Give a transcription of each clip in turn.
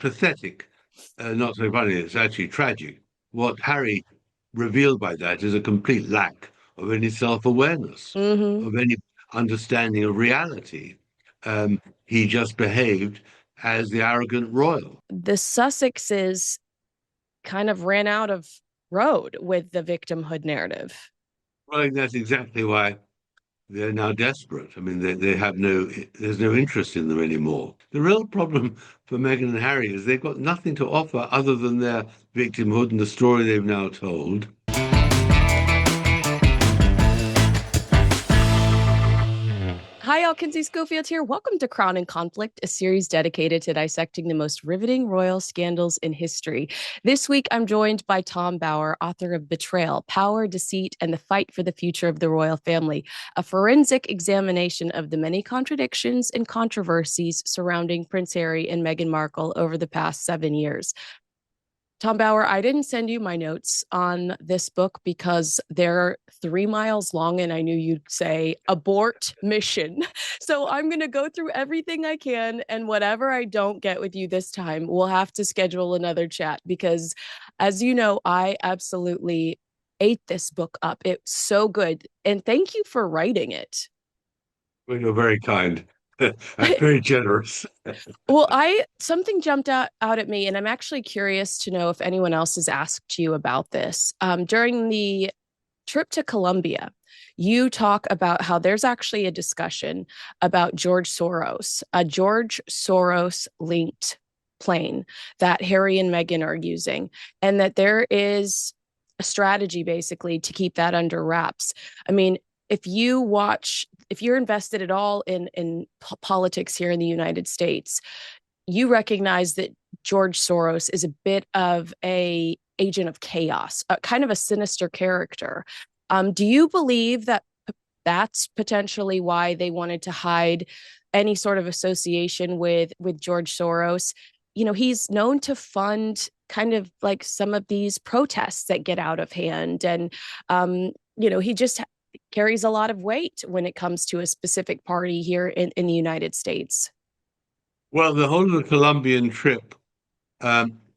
pathetic, not so funny. It's actually tragic. What Harry revealed by that is a complete lack of any self-awareness, Hmm. of any understanding of reality. He just behaved as the arrogant royal. The Sussexes kind of ran out of road with the victimhood narrative. Well, I think that's exactly why they're now desperate. I mean, they have there's no interest in them anymore. The real problem for Meghan and Harry is they've got nothing to offer other than their victimhood and the story they've now told. Hi, all. Kinsey Schofield here. Welcome to Crown and Conflict, a series dedicated to dissecting the most riveting royal scandals in history. This week, I'm joined by Tom Bower, author of Betrayal, Power, Deceit, and the Fight for the Future of the Royal Family, a forensic examination of the many contradictions and controversies surrounding Prince Harry and Meghan Markle over the past 7 years. Tom Bower, I didn't send you my notes on this book because they're 3 miles long and I knew you'd say abort mission. So I'm going to go through everything I can. And whatever I don't get with you this time, we'll have to schedule another chat because, as you know, I absolutely ate this book up. It's so good. And thank you for writing it. Well, you're very kind and very generous. Well, I something jumped out at me, and I'm actually curious to know if anyone else has asked you about this. During the trip to Colombia, you talk about how there's actually a discussion about George Soros, a George Soros linked plane that Harry and Meghan are using, and that there is a strategy basically to keep that under wraps. I mean, if you're invested at all in politics here in the United States, you recognize that George Soros is a bit of a agent of chaos, a kind of a sinister character. Do you believe that that's potentially why they wanted to hide any sort of association with George Soros? You know, he's known to fund kind of like some of these protests that get out of hand, and he just carries a lot of weight when it comes to a specific party here in the United States. Well, the whole of the Colombian trip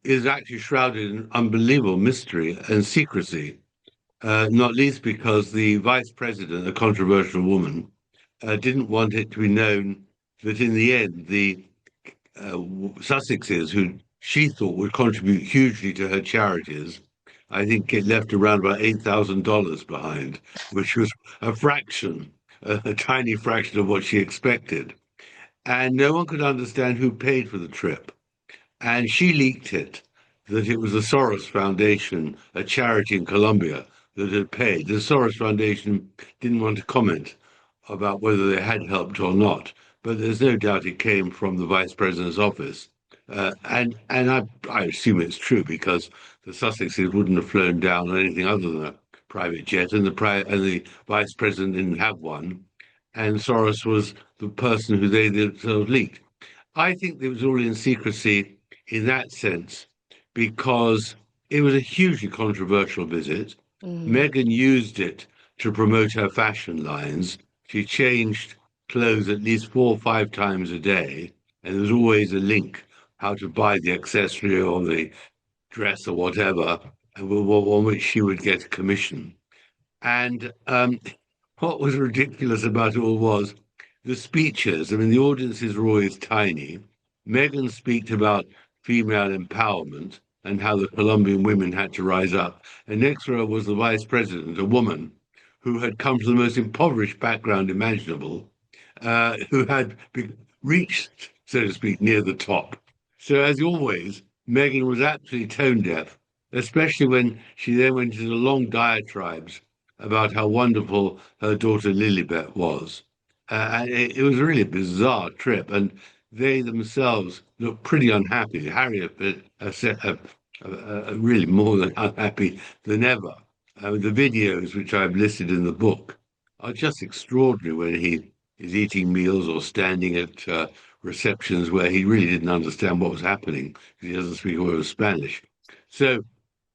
is actually shrouded in unbelievable mystery and secrecy, not least because the vice president, a controversial woman, didn't want it to be known that in the end, the Sussexes, who she thought would contribute hugely to her charities, I think it left around about $8,000 behind, which was a fraction, a tiny fraction of what she expected. And no one could understand who paid for the trip. And she leaked it, that it was the Soros Foundation, a charity in Colombia, that had paid. The Soros Foundation didn't want to comment about whether they had helped or not, but there's no doubt it came from the vice president's office. And I assume it's true because the Sussexes wouldn't have flown down on anything other than a private jet, and the vice president didn't have one, and Soros was the person who they themselves leaked. I think it was all in secrecy in that sense because it was a hugely controversial visit. Mm. Meghan used it to promote her fashion lines. She changed clothes at least 4 or 5 times a day, and there was always a link how to buy the accessory or the dress or whatever, on which she would get a commission. And what was ridiculous about it all was the speeches. I mean, the audiences are always tiny. Meghan speaks about female empowerment and how the Colombian women had to rise up. And next to her was the vice president, a woman who had come from the most impoverished background imaginable, who had reached, so to speak, near the top. So, as always, Meghan was absolutely tone deaf, especially when she then went into long diatribes about how wonderful her daughter Lilibet was. And it was really a bizarre trip, and they themselves looked pretty unhappy. Harry really more than unhappy than ever. The videos, which I've listed in the book, are just extraordinary when he is eating meals or standing at receptions where he really didn't understand what was happening because he doesn't speak a word of Spanish. So,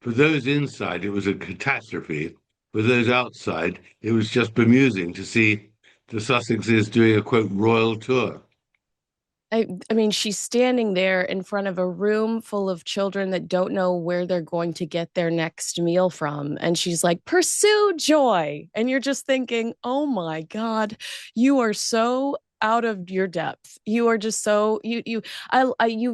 for those inside, it was a catastrophe. For those outside, it was just bemusing to see the Sussexes doing a quote royal tour. I mean, she's standing there in front of a room full of children that don't know where they're going to get their next meal from. And she's like, pursue joy. And you're just thinking, oh my God, you are so out of your depth. You are just so you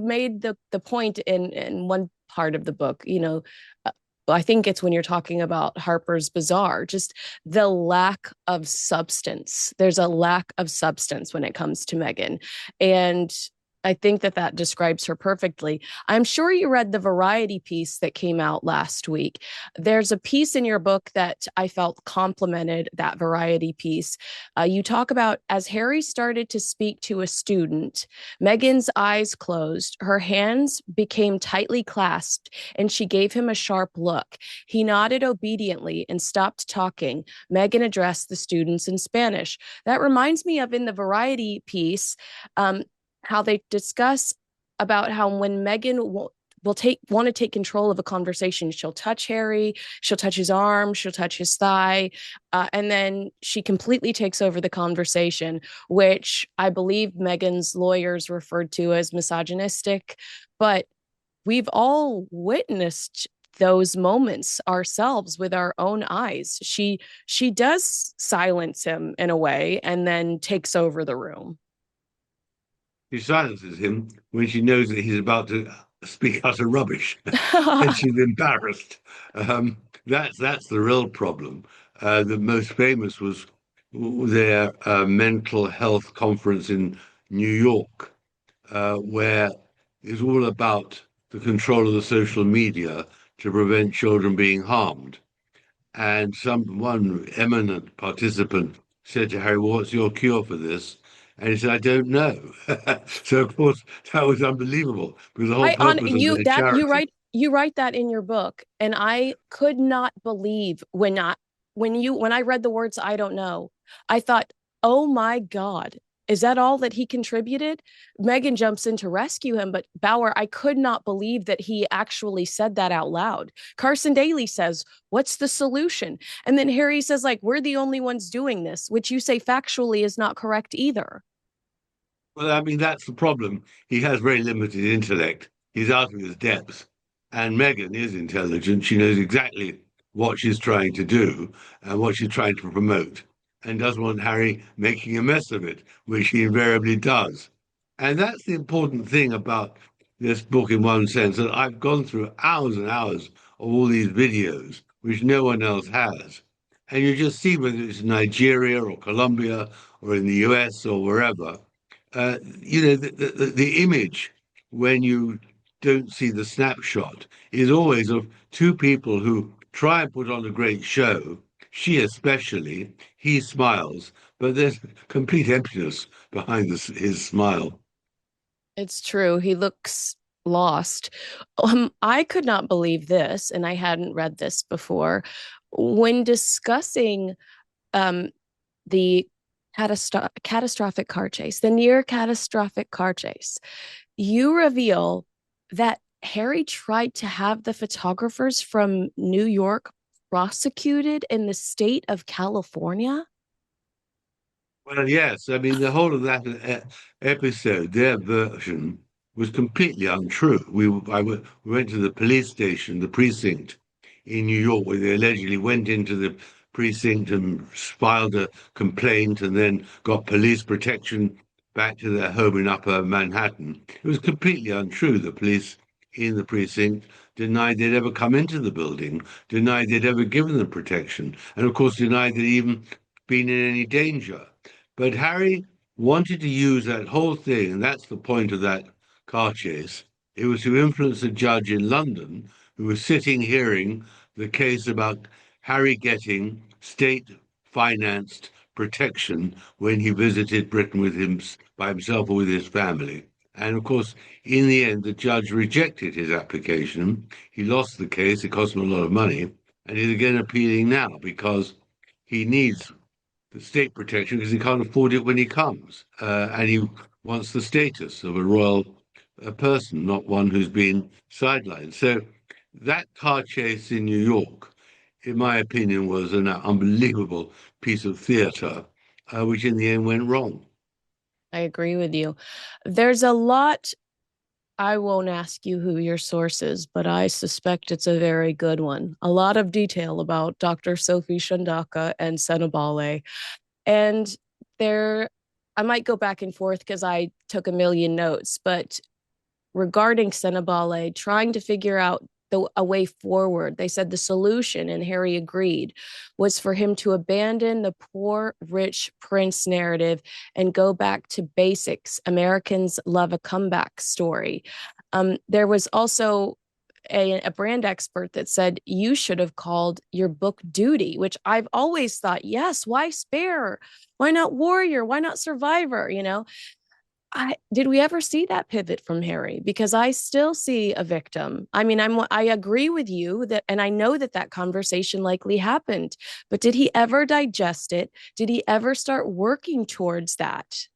made the point in one part of the book, uh, I think it's when you're talking about Harper's Bazaar, just the lack of substance. There's a lack of substance when it comes to Meghan. And I think that that describes her perfectly. I'm sure you read the Variety piece that came out last week. There's a piece in your book that I felt complemented that Variety piece. You talk about as Harry started to speak to a student, Meghan's eyes closed, her hands became tightly clasped, and she gave him a sharp look. He nodded obediently and stopped talking. Meghan addressed the students in Spanish. That reminds me of in the Variety piece, um, how they discuss about how when Meghan will take want to take control of a conversation, she'll touch Harry, she'll touch his arm, she'll touch his thigh, and then she completely takes over the conversation, which I believe Meghan's lawyers referred to as misogynistic. But we've all witnessed those moments ourselves with our own eyes. She does silence him in a way and then takes over the room. She silences him when she knows that he's about to speak utter rubbish, and she's embarrassed. Um, that's the real problem. The most famous was their mental health conference in New York, where it's all about the control of the social media to prevent children being harmed. And one eminent participant said to Harry, "Well, what's your cure for this?" And he said, "I don't know." So of course that was unbelievable because the whole I on purpose of you their that charity. you write that in your book, and I could not believe when I read the words I don't know. I thought, "Oh my God, is that all that he contributed?" Meghan jumps in to rescue him, but Bauer, I could not believe that he actually said that out loud. Carson Daly says, "What's the solution?" And then Harry says like, "We're the only ones doing this," which you say factually is not correct either. Well, I mean, that's the problem. He has very limited intellect. He's out of his depth. And Meghan is intelligent. She knows exactly what she's trying to do and what she's trying to promote, and doesn't want Harry making a mess of it, which he invariably does. And that's the important thing about this book, in one sense, that I've gone through hours and hours of all these videos, which no one else has. And you just see whether it's Nigeria or Colombia or in the US or wherever, the image when you don't see the snapshot is always of two people who try and put on a great show. She especially, he smiles, but there's complete emptiness behind his smile. It's true. He looks lost. I could not believe this, and I hadn't read this before. When discussing um, the catastrophic car chase, the near catastrophic car chase, you reveal that Harry tried to have the photographers from New York prosecuted in the state of California. Well, yes, I mean, the whole of that episode, their version, was completely untrue. We went to the police station, the precinct in New York, where they allegedly went into the precinct and filed a complaint and then got police protection back to their home in Upper Manhattan. It was completely untrue. The police in the precinct denied they'd ever come into the building, denied they'd ever given them protection, and of course denied they'd even been in any danger. But Harry wanted to use that whole thing, and that's the point of that car chase. It was to influence a judge in London who was sitting hearing the case about Harry getting state financed protection when he visited Britain with him by himself or with his family. And of course, in the end, the judge rejected his application. He lost the case. It cost him a lot of money. And he's again appealing now because he needs the state protection because he can't afford it when he comes. And he wants the status of a royal person, not one who's been sidelined. So that car chase in New York, in my opinion, was an unbelievable piece of theatre, which in the end went wrong. I agree with you. There's a lot. I won't ask you who your source is, but I suspect it's a very good one. A lot of detail about Dr. Sophie Shandaka and Senabale. And there, I might go back and forth because I took a million notes, but regarding Senabale, trying to figure out a way forward. They said the solution, and Harry agreed, was for him to abandon the poor, rich prince narrative and go back to basics. Americans love a comeback story. There was also a brand expert that said you should have called your book Duty, which I've always thought, yes, why spare? Why not warrior? Why not survivor? I did we ever see that pivot from Harry? Because I still see a victim. I mean, I agree with you that, and I know that that conversation likely happened, but did he ever digest it? Did he ever start working towards that?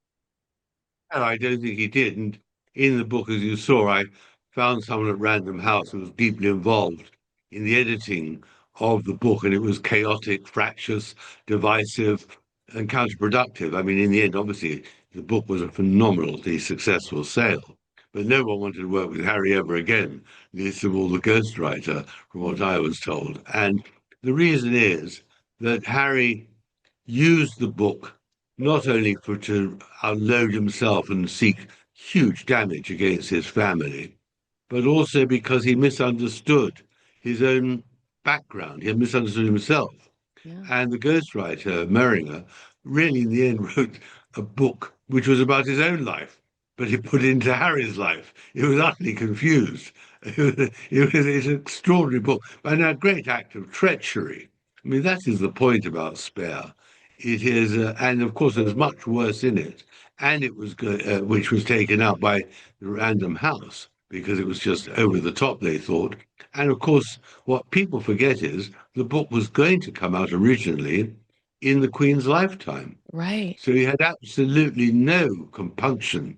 No, I don't think he did. And in the book, as you saw, I found someone at Random House who was deeply involved in the editing of the book, and it was chaotic, fractious, divisive, and counterproductive. I mean, in the end, obviously, the book was a phenomenally successful sale, but no one wanted to work with Harry ever again, least of all the ghostwriter, from what Mm, I was told. And the reason is that Harry used the book not only for to unload himself and seek huge damage against his family, but also because he misunderstood his own background. He had misunderstood himself. yeah. And the ghostwriter, Meringer, really in the end wrote a book which was about his own life, but he put it into Harry's life. It was utterly confused. It's an extraordinary book and a great act of treachery. I mean, that is the point about Spare. It is, and of course, there's much worse in it. And it was, which was taken out by the Random House because it was just over the top, they thought. And of course, what people forget is the book was going to come out originally in the Queen's lifetime. Right. So he had absolutely no compunction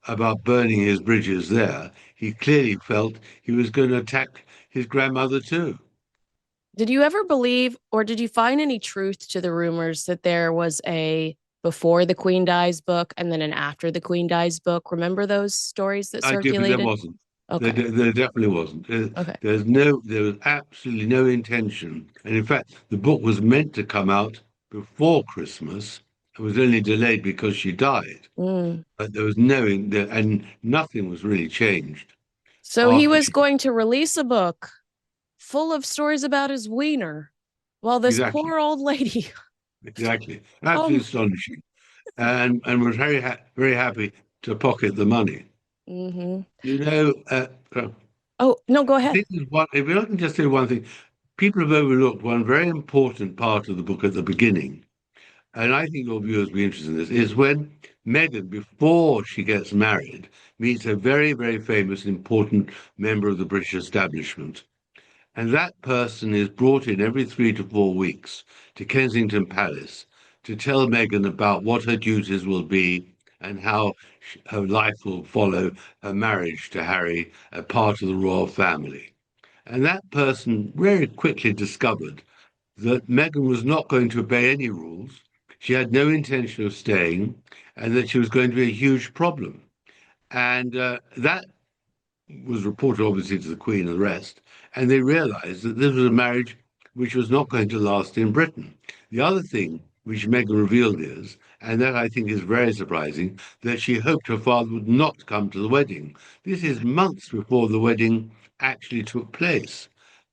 about burning his bridges there. He clearly felt he was going to attack his grandmother too. Did you ever believe, or did you find any truth to the rumors that there was a before the Queen dies book and then an after the Queen dies book? Remember those stories that I do, but there circulated? wasn't. Okay. There definitely wasn't. Okay. There was absolutely no intention. And in fact, the book was meant to come out before Christmas. It was only delayed because she died. Mm. But there was no, and nothing was really changed So he after was she. going to release a book full of stories about his wiener while this Exactly, poor old lady. exactly. Oh. Absolutely astonishing. And was very happy to pocket the money. Mm-hmm. You know, Oh, no, go I ahead. think there's one, if I can just say one thing, people have overlooked one very important part of the book at the beginning, and I think your viewers will be interested in this, is when Meghan, before she gets married, meets a very, very famous, important member of the British establishment. And that person is brought in every 3 to 4 weeks to Kensington Palace to tell Meghan about what her duties will be and how her life will follow her marriage to Harry, a part of the royal family. And that person very quickly discovered that Meghan was not going to obey any rules. She had no intention of staying, and that she was going to be a huge problem. And that was reported obviously to the Queen and the rest, and they realized that this was a marriage which was not going to last in Britain. The other thing which Meghan revealed is, and that I think is very surprising, that she hoped her father would not come to the wedding. This is months before the wedding actually took place.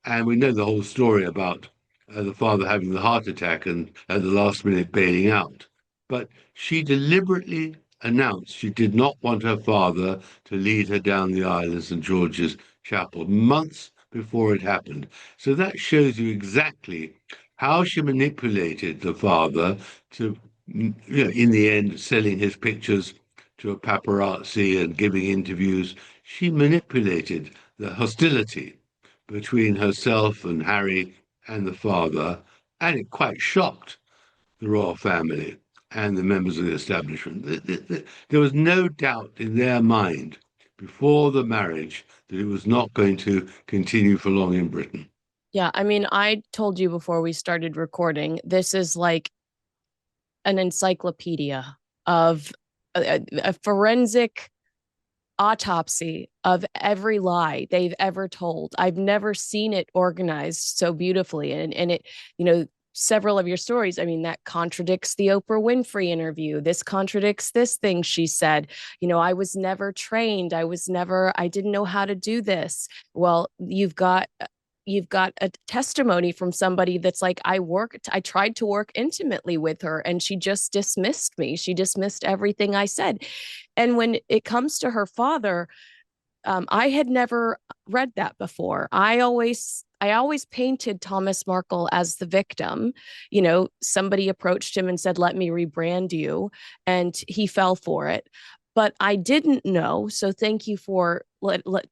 And we know the whole story about the father having the heart attack and at the last minute bailing out. But she deliberately announced she did not want her father to lead her down the aisle in St. George's Chapel months before it happened. So that shows you exactly how she manipulated the father to, in the end, selling his pictures to a paparazzi and giving interviews. She manipulated the hostility between herself and Harry and the father, and it quite shocked the royal family and the members of the establishment. There was no doubt in their mind before the marriage that it was not going to continue for long in Britain. Yeah, I mean, I told you before we started recording, this is like an encyclopedia of a forensic autopsy of every lie they've ever told. I've never seen it organized so beautifully. And it, you know, several of your stories, I mean, that contradicts the Oprah Winfrey interview. This contradicts this thing she said. You know, I was never trained. I didn't know how to do this. Well, you've got a testimony from somebody that's like, I tried to work intimately with her and she just dismissed me. She dismissed everything I said. And when it comes to her father, I had never read that before. I always painted Thomas Markle as the victim. You know, somebody approached him and said, "Let me rebrand you," and he fell for it. But I didn't know. So thank you for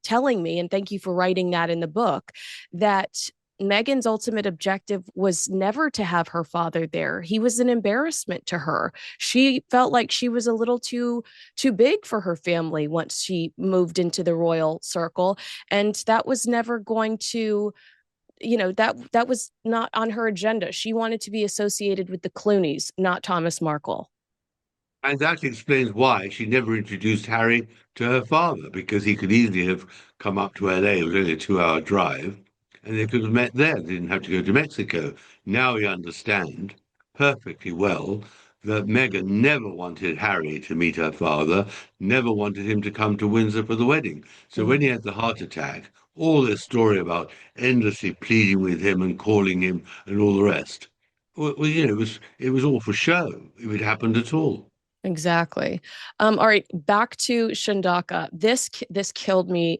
telling me, and thank you for writing that in the book. That Meghan's ultimate objective was never to have her father there. He was an embarrassment to her. She felt like she was a little too big for her family once she moved into the royal circle, and that was never going to, you know, that was not on her agenda. She wanted to be associated with the Clooneys, not Thomas Markle. And that explains why she never introduced Harry to her father, because he could easily have come up to LA. It was only a 2 hour drive, and they could have met there. They didn't have to go to Mexico. Now we understand perfectly well that Meghan never wanted Harry to meet her father, never wanted him to come to Windsor for the wedding. So when he had the heart attack, all this story about endlessly pleading with him and calling him and all the rest, well, you know, it was all for show, if it happened at all. Exactly. All right, back to Shandaka. This killed me,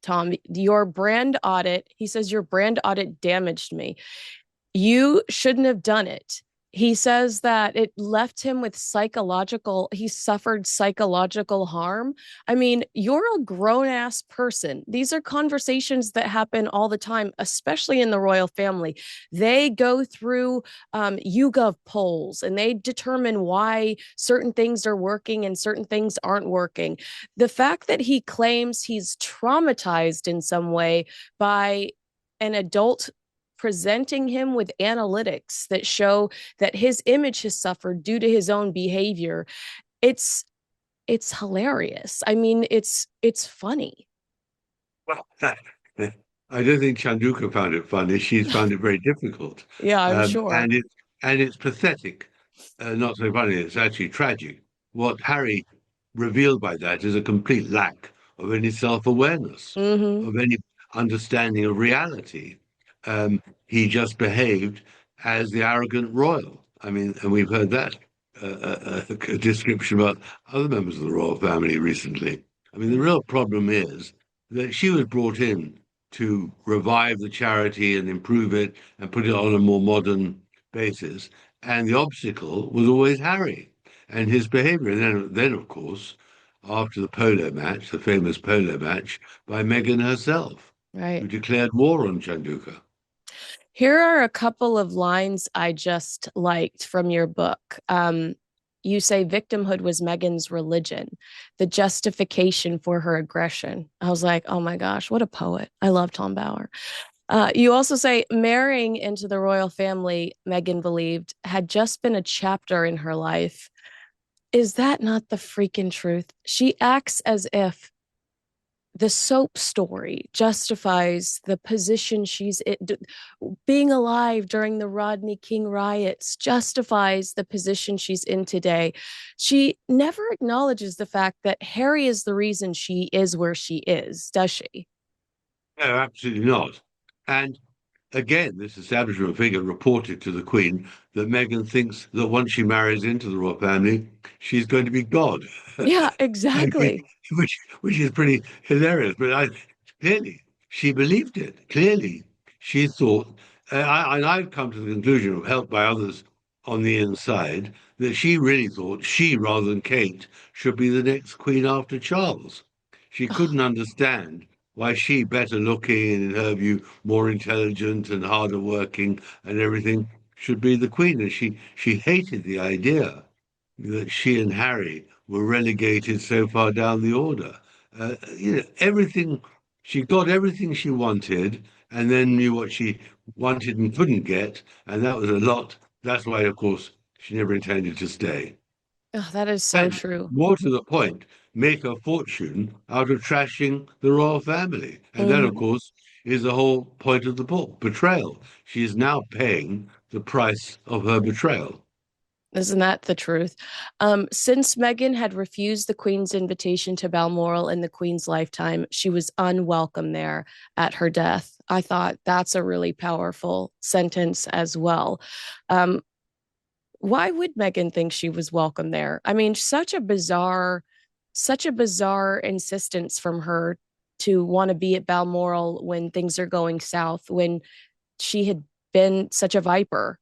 Tom. Your brand audit, he says your brand audit damaged me. You shouldn't have done it. He says that it left him with he suffered psychological harm. I mean, you're a grown ass person. These are conversations that happen all the time, especially in the royal family. They go through YouGov polls and they determine why certain things are working and certain things aren't working. The fact that he claims he's traumatized in some way by an adult presenting him with analytics that show that his image has suffered due to his own behavior, it's it's hilarious. I mean, it's funny. Well, I don't think Chanduka found it funny. She's found it very difficult, Yeah, I'm um, sure. and it and it's pathetic. Not so funny. It's actually tragic. What Harry revealed by that is a complete lack of any self-awareness, Mm-hmm. of any understanding of reality. He just behaved as the arrogant royal. I mean, and we've heard that a description about other members of the royal family recently. I mean, the real problem is that she was brought in to revive the charity and improve it and put it on a more modern basis. And the obstacle was always Harry and his behavior. And then of course, after the polo match, the famous polo match, by Meghan herself, Right. who declared war on Chanduka. Here are a couple of lines I just liked from your book. You say victimhood was Meghan's religion, the justification for her aggression. I was like, oh my gosh, what a poet. I love Tom Bauer. You also say marrying into the royal family, Meghan believed, had just been a chapter in her life. Is that not the freaking truth? She acts as if the soap story justifies the position she's in. Being alive during the Rodney King riots justifies the position she's in today. She never acknowledges the fact that Harry is the reason she is where she is, does she? No, absolutely not. And again, this establishment figure reported to the Queen that Meghan thinks that once she marries into the royal family, she's going to be God. Yeah, I mean, exactly. which is pretty hilarious. But clearly she believed it. Clearly she thought, and I've come to the conclusion, helped by others on the inside, that she really thought she, rather than Kate, should be the next queen after Charles. She couldn't understand why she, better looking and in her view more intelligent and harder working and everything, should be the queen. And she hated the idea that she and Harry were relegated so far down the order. Everything she got everything she wanted, and then knew what she wanted and couldn't get, and that was a lot. That's why, of course, she never intended to stay. Oh, that is so And true. more to the point, make a fortune out of trashing the royal family. And that, of Mhm. course, is the whole point of the book, betrayal. She is now paying the price of her betrayal. Isn't that the truth? Since Meghan had refused the Queen's invitation to Balmoral in the Queen's lifetime, she was unwelcome there at her death. I thought that's a really powerful sentence as well. Um, why would Meghan think she was welcome there? I mean, such a bizarre insistence from her to want to be at Balmoral when things are going south, when she had been such a viper.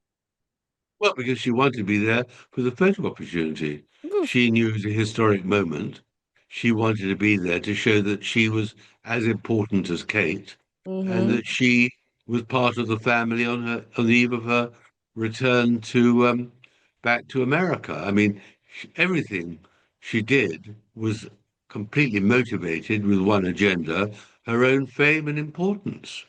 Well, because she wanted to be there for the photo opportunity. Oof. She knew it was a historic moment. She wanted to be there to show that she was as important as Kate and Mm-hmm. that she was part of the family on the eve of her return to back to America. I mean, everything she did was completely motivated with one agenda, her own fame and importance.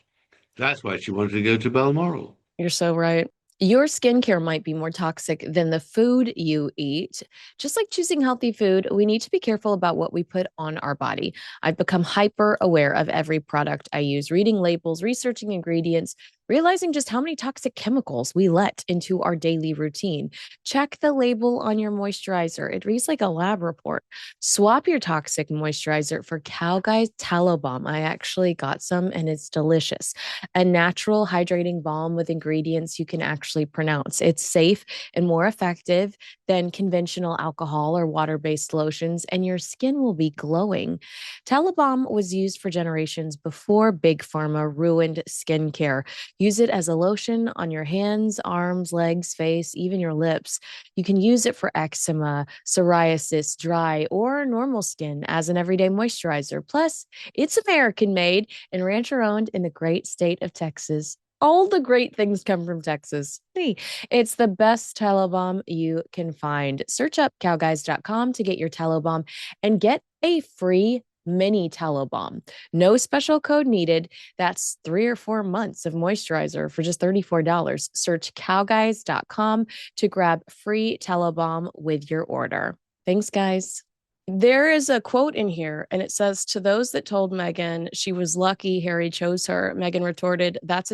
That's why she wanted to go to Balmoral. You're so right. Your skincare might be more toxic than the food you eat. Just like choosing healthy food, we need to be careful about what we put on our body. I've become hyper aware of every product I use, reading labels, researching ingredients, realizing just how many toxic chemicals we let into our daily routine. Check the label on your moisturizer. It reads like a lab report. Swap your toxic moisturizer for Cow Guys Tallow Balm. I actually got some and it's delicious, a natural hydrating balm with ingredients you can actually pronounce. It's safe and more effective than conventional alcohol or water based lotions, and your skin will be glowing. Telebalm was used for generations before Big Pharma ruined skincare. Use it as a lotion on your hands, arms, legs, face, even your lips. You can use it for eczema, psoriasis, dry, or normal skin as an everyday moisturizer. Plus, it's American made and rancher owned in the great state of Texas. All the great things come from Texas. Hey, it's the best tallow balm you can find. Search up cowguys.com to get your tallow balm and get a free mini tallow balm. No special code needed. That's 3 or 4 months of moisturizer for just $34. Search cowguys.com to grab free tallow balm with your order. Thanks, guys. There is a quote in here, and it says, "To those that told Meghan she was lucky Harry chose her, Meghan retorted, that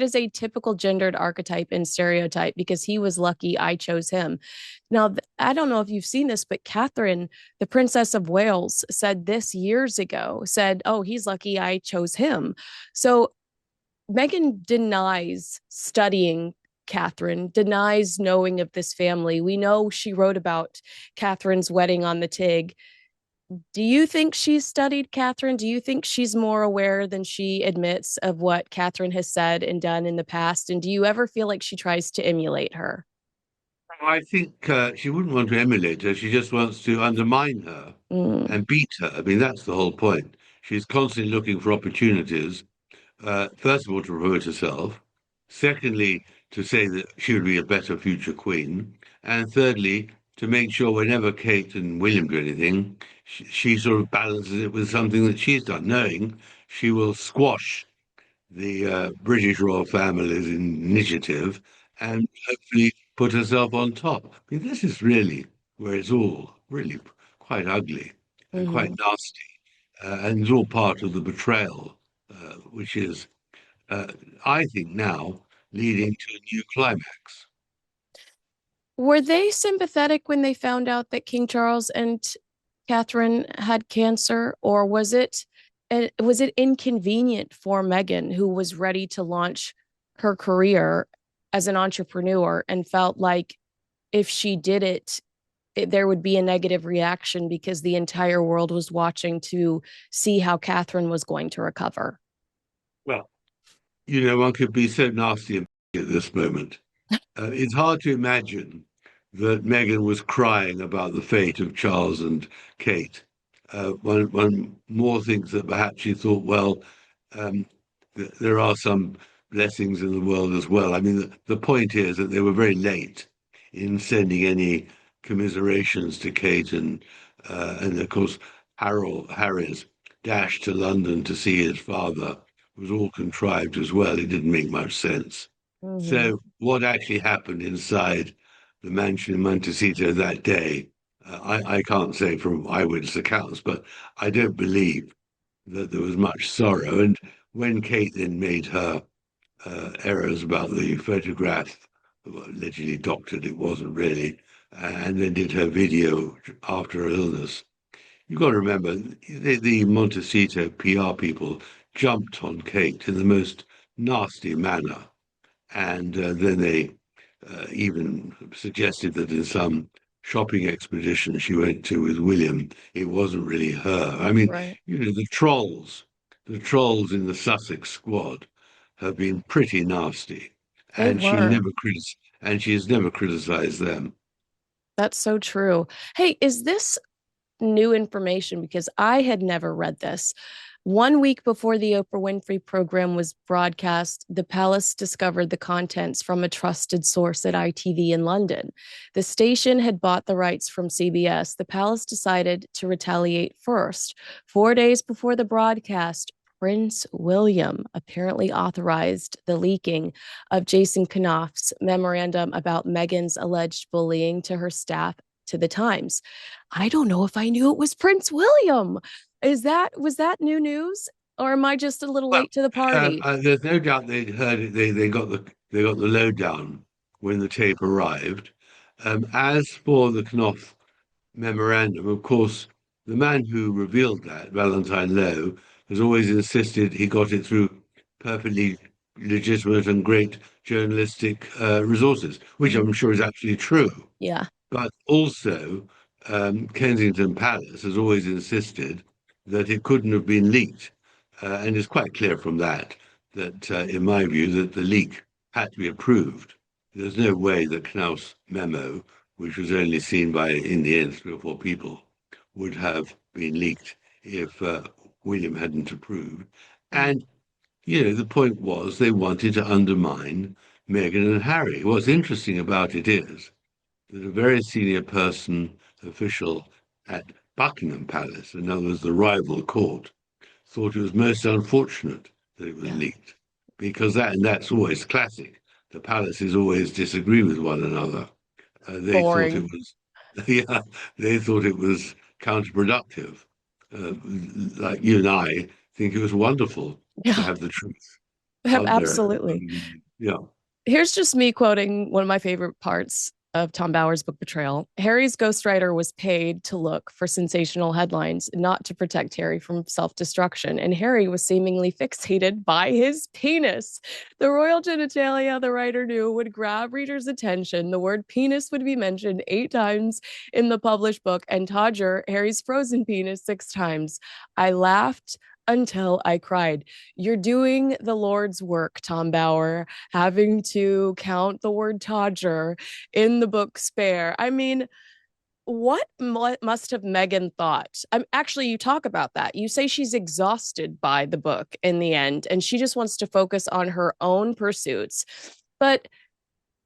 is a typical gendered archetype and stereotype because he was lucky I chose him." Now, I don't know if you've seen this, but Catherine, the Princess of Wales, said this years ago, said, "Oh, he's lucky I chose him." So Meghan denies studying Catherine, denies knowing of this family. We know she wrote about Catherine's wedding on the Tig. Do you think she's studied Catherine? Do you think she's more aware than she admits of what Catherine has said and done in the past? And do you ever feel like she tries to emulate her? I think she wouldn't want to emulate her. She just wants to undermine her Mm, and beat her. I mean, that's the whole point. She's constantly looking for opportunities, first of all, to promote herself, secondly, to say that she would be a better future queen, and thirdly, to make sure whenever Kate and William do anything, she sort of balances it with something that she's done, knowing she will squash the British royal family's initiative and hopefully put herself on top. I mean, this is really where it's all really quite ugly and quite mhm. nasty, and it's all part of the betrayal, which is, uh, I think, now leading to a new climax. Were they sympathetic when they found out that King Charles and Catherine had cancer, or was it inconvenient for Meghan, who was ready to launch her career as an entrepreneur and felt like if she did there would be a negative reaction because the entire world was watching to see how Catherine was going to recover? Well, one could be so nasty at this moment. It's hard to imagine that Meghan was crying about the fate of Charles and Kate. One more thinks that perhaps she thought, well, um, there are some blessings in the world as well. I mean, the point is that they were very late in sending any commiserations to Kate, and of course, Harry's dash to London to see his father was all contrived as well. It didn't make much sense. Mm-hmm. So, what actually happened inside the mansion in Montecito that day. I can't say from eyewitness accounts, but I don't believe that there was much sorrow. And when Kate then made her errors about the photograph, well, allegedly doctored, it wasn't really, and then did her video after her illness. You've got to remember, the Montecito PR people jumped on Kate in the most nasty manner. And then they even suggested that in some shopping expedition she went to with William, it wasn't really her. I mean, Right. the trolls in the Sussex squad have been pretty nasty, They and were. she has never criticized them. That's so true. Hey, is this new information? Because I had never read this. 1 week before the Oprah Winfrey program was broadcast, the palace discovered the contents from a trusted source at ITV in London. The station had bought the rights from CBS. The palace decided to retaliate first. 4 days before the broadcast, Prince William apparently authorized the leaking of Jason Knopf's memorandum about Meghan's alleged bullying to her staff to the Times. I don't know if I knew it was Prince William. Was that new news, or am I just a little Well, late to the party? there's no doubt they'd heard it. They got the lowdown when the tape arrived. As for the Knopf memorandum, of course, the man who revealed that, Valentine Lowe, has always insisted he got it through perfectly legitimate and great journalistic resources, which Mhm. I'm sure is actually true. Yeah, But also, Kensington Palace has always insisted that it couldn't have been leaked. And it's quite clear from that that, in my view, that the leak had to be approved. There's no way that Knaus memo, which was only seen by, in the end, 3 or 4 people, would have been leaked if William hadn't approved. right. And, the point was they wanted to undermine Meghan and Harry. What's interesting about it is that a very senior person, official at Buckingham Palace, in other words, the rival court, thought it was most unfortunate that it was Yeah, leaked, because that's always classic. The palaces always disagree with one another. They thought it boring. was, yeah, they thought it was counterproductive. Like you and I think it was wonderful to Yeah, have the truth out there. absolutely. Yeah. Here's just me quoting one of my favorite parts of Tom Bower's book Betrayal. Harry's ghostwriter was paid to look for sensational headlines, not to protect Harry from self destruction. And Harry was seemingly fixated by his penis. The royal genitalia, the writer knew, would grab readers' attention. The word penis would be mentioned 8 times in the published book, and Todger, Harry's frozen penis, 6 times. I laughed until I cried. You're doing the Lord's work, Tom Bower, having to count the word Todger in the book Spare. I mean, what must have Meghan thought? Actually, you talk about that. You say she's exhausted by the book in the end, and she just wants to focus on her own pursuits. But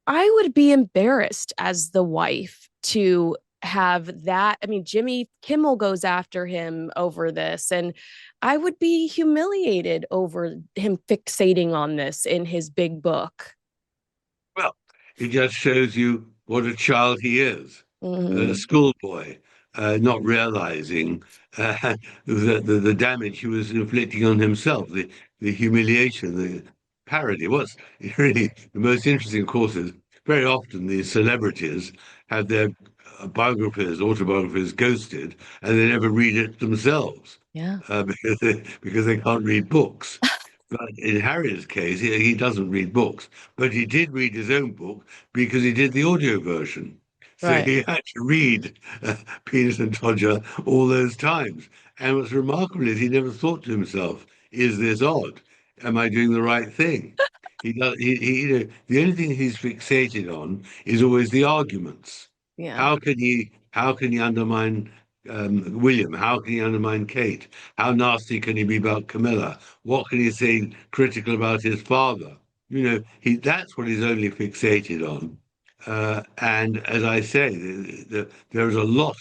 I would be embarrassed as the wife to have that. I mean, Jimmy Kimmel goes after him over this, and I would be humiliated over him fixating on this in his big book. Well, it just shows you what a child he is, a Mm-hmm. schoolboy, not realizing the damage he was inflicting on himself, the humiliation, the parody. What's really the most interesting, of course, is very often these celebrities have their autobiographies ghosted, and they never read it themselves Yeah. because they can't read books. But in Harry's case, he doesn't read books, but he did read his own book because he did the audio version. So Right. he had to read Penis and Todger all those times. And what's remarkable is he never thought to himself, is this odd? Am I doing the right thing? He does, the only thing he's fixated on is always the arguments. Yeah. How can he undermine William? How can he undermine Kate? How nasty can he be about Camilla? What can he say critical about his father? That's what he's only fixated on. And as I say, there is a lot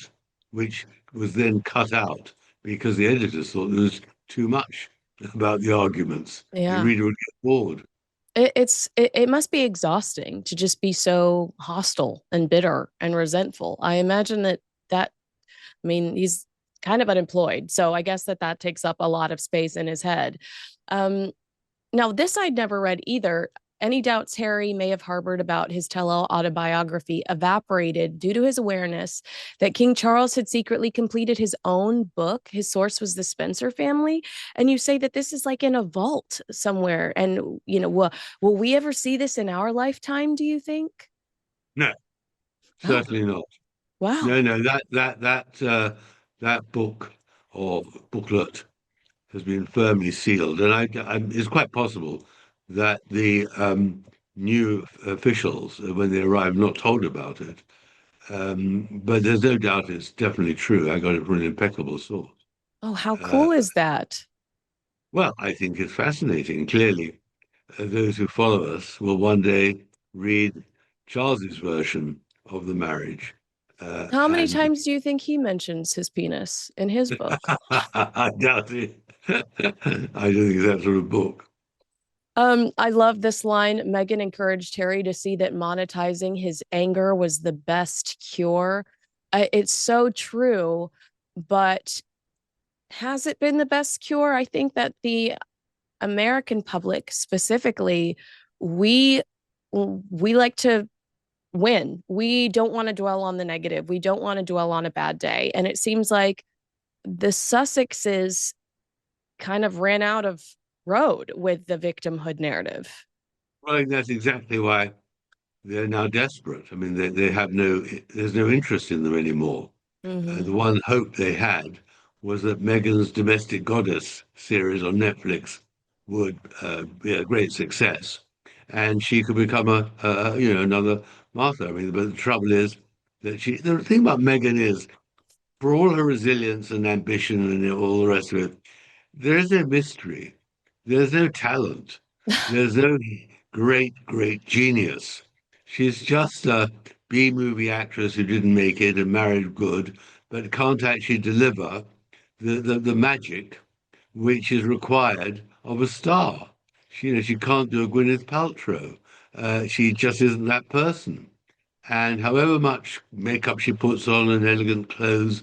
which was then cut out because the editors thought there was too much about the arguments. The Yeah. reader would get bored. It must be exhausting to just be so hostile and bitter and resentful. I imagine that I mean, he's kind of unemployed, so I guess that takes up a lot of space in his head. Um, Now, this I'd never read either. Any doubts Harry may have harbored about his tell-all autobiography evaporated due to his awareness that King Charles had secretly completed his own book. His source was the Spencer family. And you say that this is like in a vault somewhere. And, will we ever see this in our lifetime, do you think? No, Oh, certainly not. wow. No, no, that book or booklet has been firmly sealed, and it's quite possible that the new officials, when they arrive, not told about it. But there's no doubt it's definitely true. I got it from an impeccable source. Oh, how Uh, cool is that? well, I think it's fascinating. Clearly, those who follow us will one day read Charles's version of the marriage, How many and times do you think he mentions his penis in his book? I doubt it. I don't think it's that sort of book. I love this line. Meghan encouraged Harry to see that monetizing his anger was the best cure. It's so true, but has it been the best cure? I think that the American public specifically, we we like to win. We don't want to dwell on the negative. We don't want to dwell on a bad day. And it seems like the Sussexes kind of ran out of road with the victimhood narrative. Well, I think that's exactly why they're now desperate. I mean, they have there's no interest in them anymore. Mm-hmm. The one hope they had was that Meghan's Domestic Goddess series on Netflix would be a great success, and she could become another Martha. I mean, but the trouble is that the thing about Meghan is, for all her resilience and ambition and all the rest of it, there is no mystery. There's no talent. There's no great genius. She's just a B movie actress who didn't make it and married good, but can't actually deliver the magic which is required of a star. She can't do a Gwyneth Paltrow. She just isn't that person. And however much makeup she puts on and elegant clothes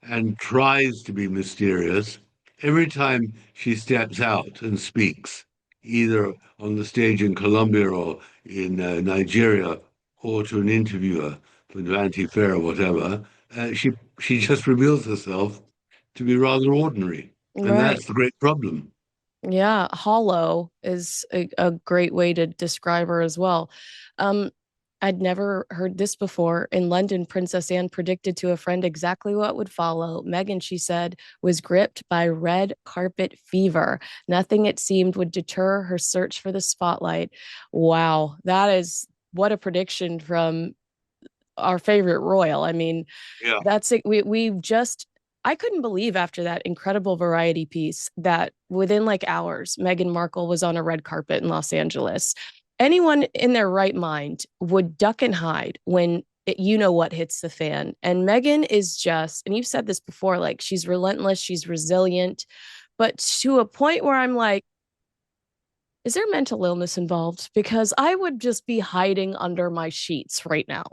and tries to be mysterious, every time she steps out and speaks, either on the stage in Colombia or in Nigeria, or to an interviewer for Vanity Fair or whatever, she just reveals herself to be rather ordinary, and Right. that's the great problem. Yeah, hollow is a great way to describe her as well. Um, I'd never heard this before. In London, Princess Anne predicted to a friend exactly what would follow. Meghan, she said, was gripped by red carpet fever. Nothing, it seemed, would deter her search for the spotlight. Wow, that is what a prediction from our favorite royal. I mean, Yeah. that's it. We just I couldn't believe after that incredible variety piece that within like hours, Meghan Markle was on a red carpet in Los Angeles. Anyone in their right mind would duck and hide when you know what hits the fan. And Meghan is just, and you've said this before, like she's relentless, she's resilient, but to a point where I'm like, is there mental illness involved? Because I would just be hiding under my sheets right now.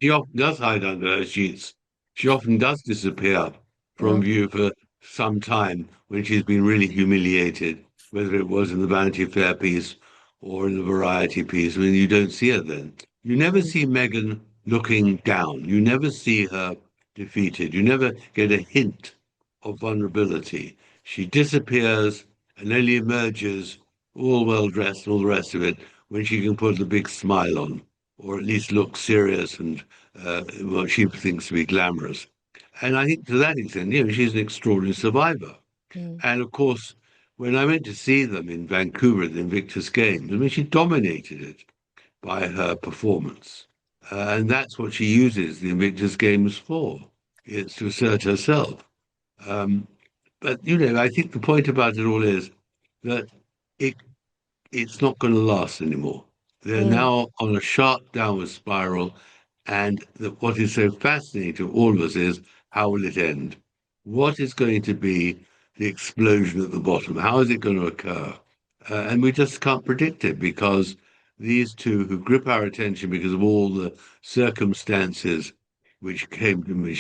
She often does hide under her sheets. She often does disappear from Yeah. view for some time when she's been really humiliated, whether it was in the Vanity Fair piece or in the Variety piece. I mean, you don't see her then. You never Mm. see Meghan looking down. You never see her defeated. You never get a hint of vulnerability. She disappears and only emerges all well dressed and all the rest of it when she can put a big smile on, or at least look serious and what she thinks to be glamorous. And I think to that extent, she's an extraordinary survivor. Mm. And of course, when I went to see them in Vancouver at the Invictus Games, I mean, she dominated it by her performance. And that's what she uses the Invictus Games for. It's to assert herself. Um, but, I think the point about it all is that it it's not going to last anymore. They're Mm. now on a sharp downward spiral. And what is so fascinating to all of us is, how will it end? What is going to be the explosion at the bottom? How is it going to occur? And we just can't predict it because these two who grip our attention because of all the circumstances which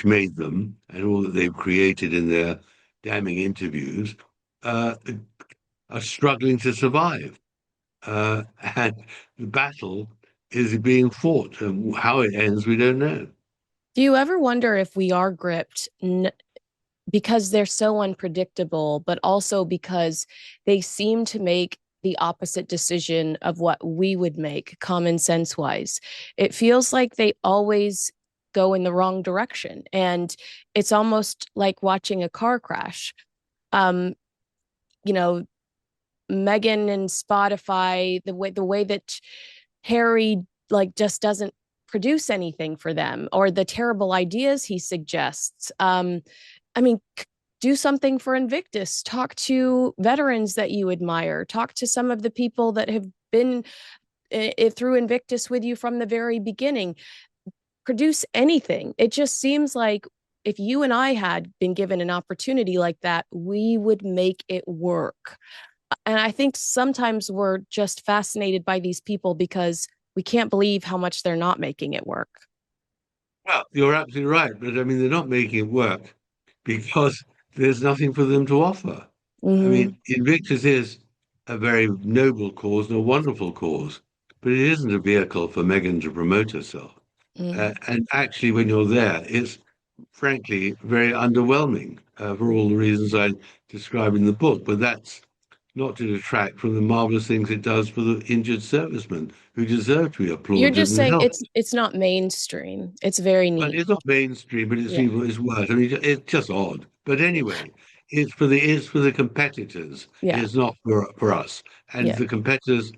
made them and all that they've created in their damning interviews, uh, are struggling to survive. And the battle is being fought. And how it ends, we don't know. Do you ever wonder if we are gripped because they're so unpredictable, but also because they seem to make the opposite decision of what we would make common sense wise? It feels like they always go in the wrong direction. And it's almost like watching a car crash. Um, you know, Megan and Spotify, the way that Harry like just doesn't produce anything for them, or the terrible ideas he suggests. I mean, do something for Invictus. Talk to veterans that you admire. Talk to some of the people that have been through Invictus with you from the very beginning. Produce anything. It just seems like if you and I had been given an opportunity like that, we would make it work. And I think sometimes we're just fascinated by these people because we can't believe how much they're not making it work. Well, you're absolutely right. But I mean, they're not making it work because there's nothing for them to offer. I Mm-hmm. mean, Invictus is a very noble cause and a wonderful cause, but it isn't a vehicle for Meghan to promote herself. Mm-hmm. And actually, when you're there, it's frankly very underwhelming for all the reasons I describe in the book. But that's not to detract from the marvelous things it does for the injured servicemen who deserve to be You're applauded just and saying helped. it's not mainstream. It's very Well, neat. it's not mainstream, but it's Yeah. even it's worse. I mean, it's just odd. But anyway, it's for the competitors. Yeah. It's not for us. And Yeah. the competitors,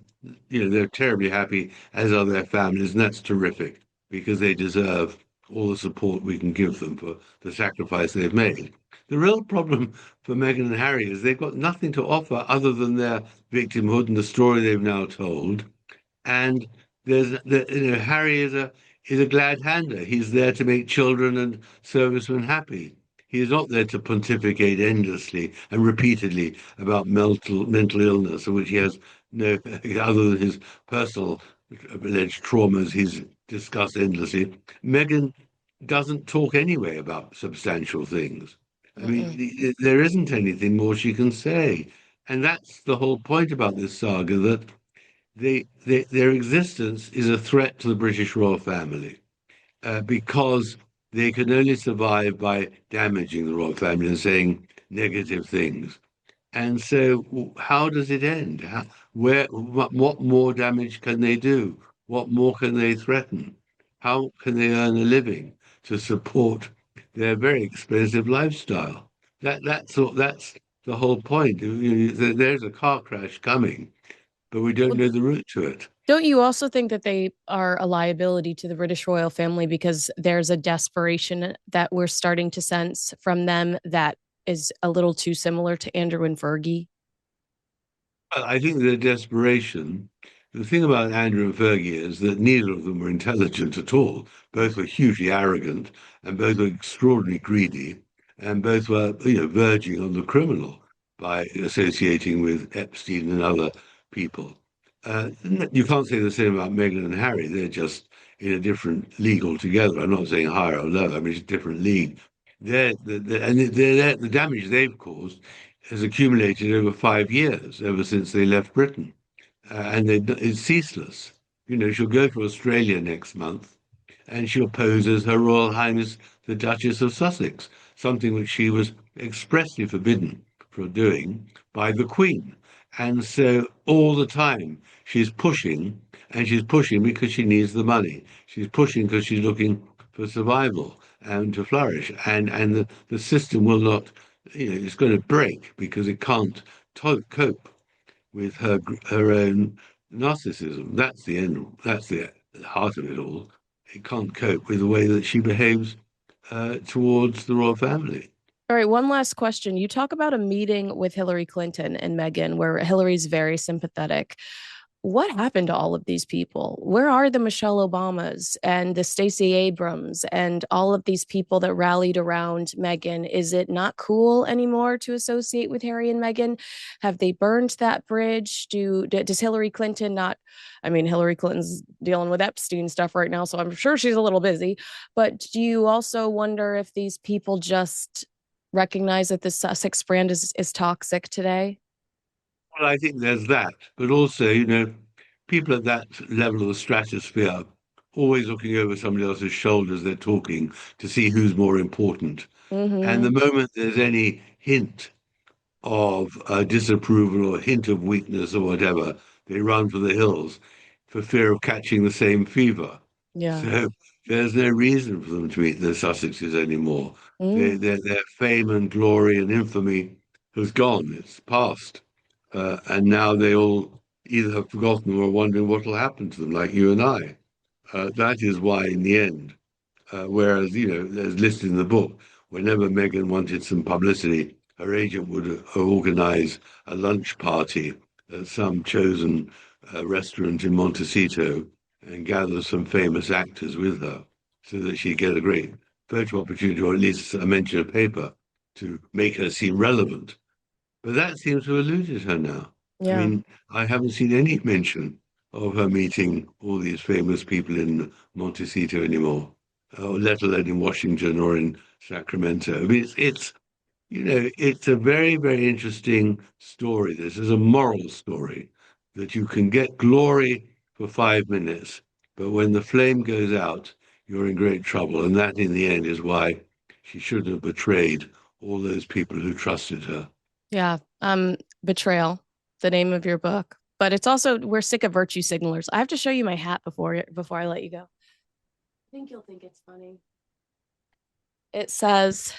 they're terribly happy, as are their families, and that's terrific because they deserve all the support we can give them for the sacrifice they've made. The real problem for Meghan and Harry is they've got nothing to offer other than their victimhood and the story they've now told. And Harry is a glad hander. He's there to make children and servicemen happy. He is not there to pontificate endlessly and repeatedly about mental illness, of which he has no other than his personal alleged traumas he's discussed endlessly. Meghan doesn't talk anyway about substantial things. I mean, Mm-mm. there isn't anything more she can say. And that's the whole point about this saga, that their existence is a threat to the British royal family because they can only survive by damaging the royal family and saying negative things. And so, how does it end? What more damage can they do? What more can they threaten? How can they earn a living to support their very expensive lifestyle? That's the whole point. There's a car crash coming, but we don't Well, know the route to it. don't you also think that they are a liability to the British royal family because there's a desperation that we're starting to sense from them that is a little too similar to Andrew and Fergie? I think the desperation, the thing about Andrew and Fergie is that neither of them were intelligent at all. Both were hugely arrogant and both were extraordinarily greedy and both were, verging on the criminal by associating with Epstein and other people. You can't say the same about Meghan and Harry. They're just in a different league altogether. I'm not saying higher or lower. I mean, it's a different league. The damage they've caused has accumulated over 5 years, ever since they left Britain. It's ceaseless. She'll go to Australia next month and she'll pose as Her Royal Highness the Duchess of Sussex, something which she was expressly forbidden from doing by the Queen. And so all the time she's pushing, and she's pushing because she needs the money. She's pushing because she's looking for survival and to flourish. And the system will not, it's going to break because it can't cope with her own narcissism. That's the end. That's the heart of it all. It can't cope with the way that she behaves towards the royal family. All right, one last question. You talk about a meeting with Hillary Clinton and Meghan where Hillary's very sympathetic. what happened to all of these people? Where are the Michelle Obamas and the Stacey Abrams and all of these people that rallied around Meghan? Is it not cool anymore to associate with Harry and Meghan? Have they burned that bridge? Does Hillary Clinton not? I mean, Hillary Clinton's dealing with Epstein stuff right now, so I'm sure she's a little busy. But do you also wonder if these people just recognize that the Sussex brand is toxic today? Well, I think there's that, but also, people at that level of the stratosphere always looking over somebody else's shoulders, they're talking to see who's more important. And Mm-hmm. the moment there's any hint of disapproval or hint of weakness or whatever, they run for the hills for fear of catching the same fever. Yeah. So there's no reason for them to meet the Sussexes anymore. Mm. Their fame and glory and infamy has gone. It's past. And now they all either have forgotten or are wondering what will happen to them, like you and I. That is why, in the end, whereas, as listed in the book, whenever Meghan wanted some publicity, her agent would organize a lunch party at some chosen restaurant in Montecito and gather some famous actors with her so that she'd get a great photo opportunity or at least a mention of paper to make her seem relevant. But that seems to have eluded her now. I Yeah. mean, I haven't seen any mention of her meeting all these famous people in Montecito anymore, let alone in Washington or in Sacramento. I mean, it's a very, very interesting story. This is a moral story that you can get glory for 5 minutes, but when the flame goes out, you're in great trouble. And that, in the end, is why she shouldn't have betrayed all those people who trusted her. Yeah. Betrayal, the name of your book. But it's also we're sick of virtue signalers. I have to show you my hat before I let you go. I think you'll think it's funny. It says,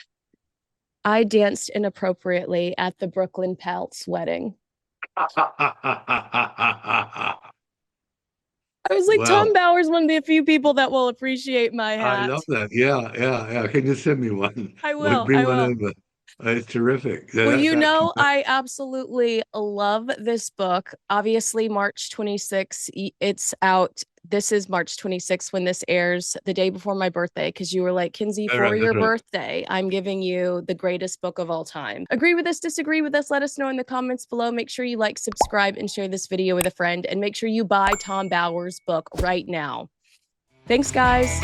I danced inappropriately at the Brooklyn Peltz wedding. I was like, Well, Tom Bowers, one of the few people that will appreciate my I hat. love that. Yeah, yeah, yeah. Can you send me one? I Or will. bring I one will. over. It's terrific. Yeah, Well, that's actually I absolutely love this book. Obviously, March 26th, it's out. This is March 26th when this airs, the day before my birthday, because you were like, Kinsey, all for right. your That's right. birthday, I'm giving you the greatest book of all time. Agree with us, disagree with us, let us know in the comments below. Make sure you like, subscribe, and share this video with a friend. And make sure you buy Tom Bowers' book right now. Thanks, guys.